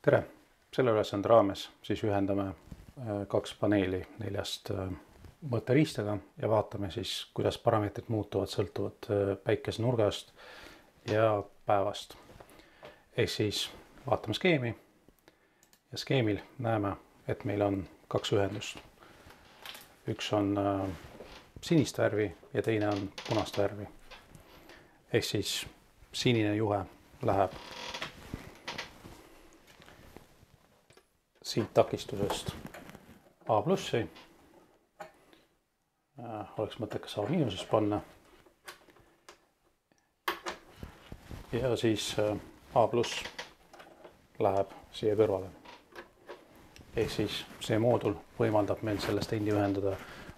Tere! Selle ülesande raames siis ühendame kaks paneeli 4 mõõteriistaga ja vaatame siis, kuidas parameetrid muutuvad sõltuvalt päikese nurgast ja päevast. Ehk siis vaatame skeemi ja skeemil näeme, et meil on kaks ühendust. Üks on sinist värvi ja teine on punast värvi. Ehk siis sinine juhe läheb siit takistusest A plussi, oleks mõttekas A miinuses panna ja siis A pluss läheb siia kõrvale. Ehk siis see moodul võimaldab meil sellest endi ühendada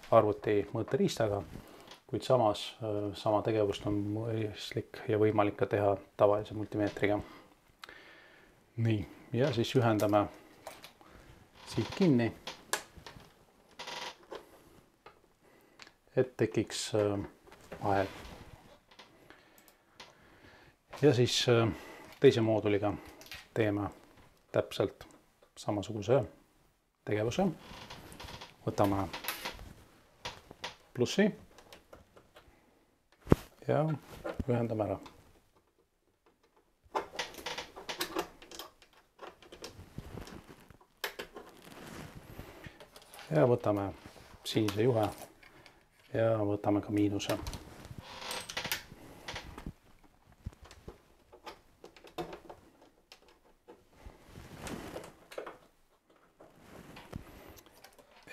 arvuti mõõteriistaga, kuid samas sama tegevust on mõistlik ja võimalik ka teha tavalise multimeetriga. Nii, ja siis ühendame siit kinni, et tekiks vahel. Ja siis teise mooduliga teeme täpselt samasuguse tegevuse. Võtame plussi ja ühendame ära. Ja võtame sinise juhe ja võtame ka miinuse.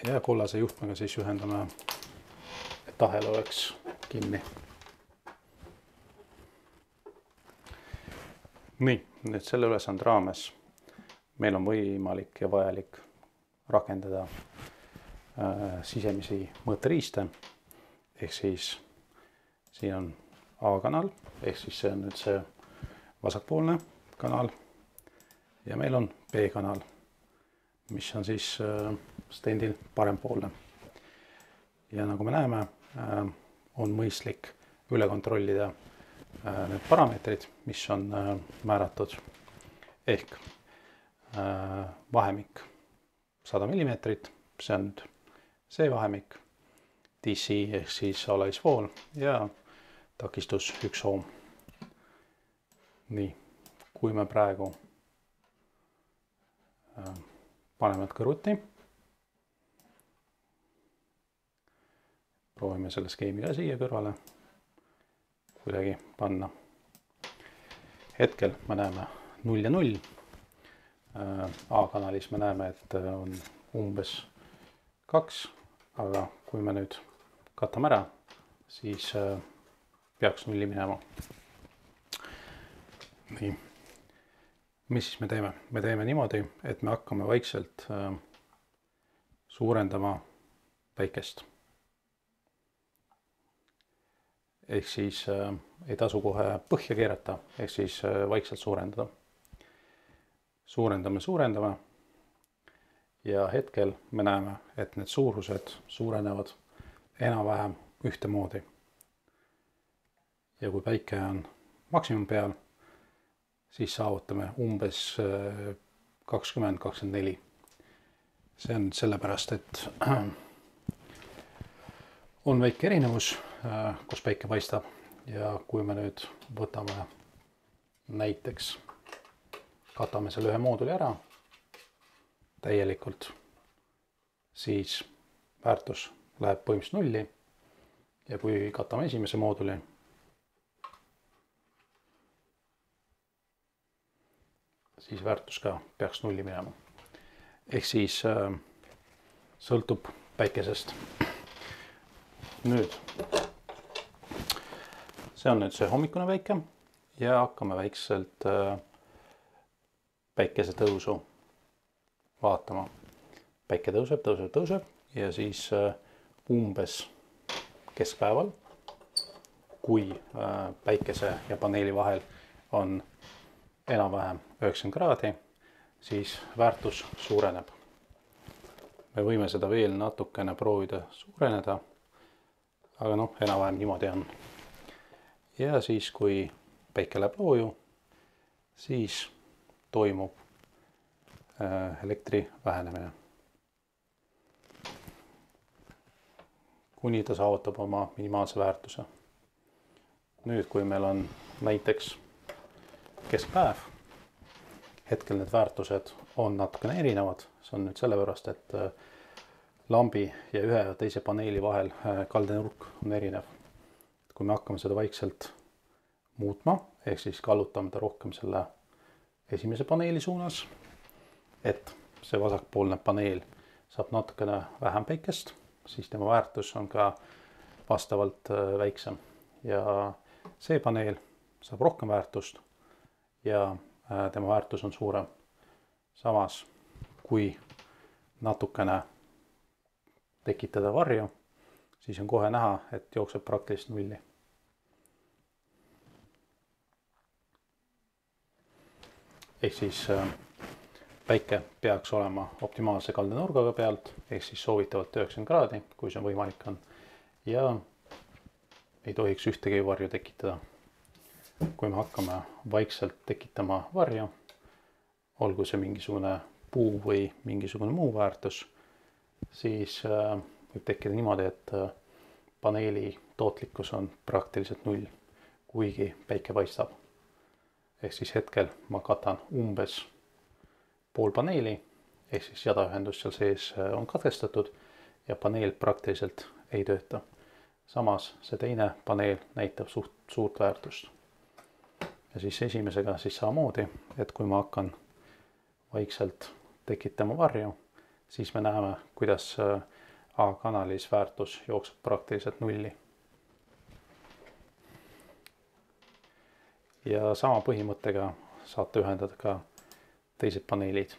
Ja kollase juhtmega siis ühendame, et ahel oleks kinni. Nii, nüüd selle ülesande raames meil on võimalik ja vajalik rakendada sisemisi mõõteriiste, ehk siis siin on A-kanal, ehk siis see on nüüd see vasakpoolne kanal ja meil on B-kanal, mis on siis stendil parempoolne. Ja nagu me näeme, on mõistlik üle kontrollida need parameetrid, mis on määratud, ehk vahemik 100 mm, see on nüüd see vahemik, DC ehk siis alaisvool ja takistus 1 ohm. Nii, kui me praegu paneme kõrvuti, proovime selle skeemi ka siia kõrvale kuidagi panna. Hetkel me näeme 0 ja 0. A-kanalis me näeme, et on umbes 2, aga kui me nüüd katame ära, siis peaks 0 minema. Nii. Mis siis me teeme? Me teeme niimoodi, et me hakkame vaikselt suurendama päikest. Ehk siis ei tasu kohe põhja keerata, ehk siis vaikselt suurendada. Suurendame. Ja hetkel me näeme, et need suurused suurenevad enam-vähem ühtemoodi. Ja kui päike on maksimum peal, siis saavutame umbes 20–24. See on sellepärast, et on väike erinevus, kus päike paistab. Ja kui me nüüd võtame näiteks, katame selle ühe mooduli ära täielikult, siis väärtus läheb põhimõtteliselt 0. Ja kui katame esimese mooduli, siis väärtus ka peaks 0 minema. Ehk siis sõltub päikesest. Nüüd, see on nüüd see hommikune päike ja hakkame väikselt päikese tõusu vaatama. Päike tõuseb ja siis umbes keskpäeval, kui päikese ja paneeli vahel on enam-vähem 90 kraadi, siis väärtus suureneb. Me võime seda veel natukene proovida suureneda, aga enam-vähem niimoodi on. Ja siis, kui päike läheb looju, siis toimub elektri vähenemine. Kuni ta saavutab oma minimaalse väärtuse. Nüüd, kui meil on näiteks keskpäev, hetkel need väärtused on natukene erinevad, see on nüüd sellepärast, et lambi ja ühe ja teise paneeli vahel kaldenurk on erinev. Kui me hakkame seda vaikselt muutma, ehk siis kallutame ta rohkem selle esimese paneeli suunas, et see vasakpoolne paneel saab natukene vähem päikest, siis tema väärtus on ka vastavalt väiksem ja see paneel saab rohkem väärtust ja tema väärtus on suurem. Samas, kui natukene tekitada varju, siis on kohe näha, et jookseb praktiliselt nulli. Ehk siis päike peaks olema optimaalse kaldenurgaga pealt, ehk siis soovitavalt 90 kraadi, kui see on võimalik on. Ja ei tohiks ühtegi varju tekitada. Kui me hakkame vaikselt tekitama varju, olgu see mingisugune puu või mingisugune muu väärtus, siis võib tekkida niimoodi, et paneeli tootlikkus on praktiliselt null, kuigi päike paistab. Ehk siis hetkel ma katan umbes pool paneeli, ehk siis jadaühendus seal sees on katkestatud ja paneel praktiliselt ei tööta. Samas see teine paneel näitab suurt väärtust. Ja siis esimesega siis samamoodi, et kui ma hakkan vaikselt tekitama varju, siis me näeme, kuidas A-kanalis väärtus jookseb praktiliselt nulli. Ja sama põhimõttega saate ühendada ka teised paneelid.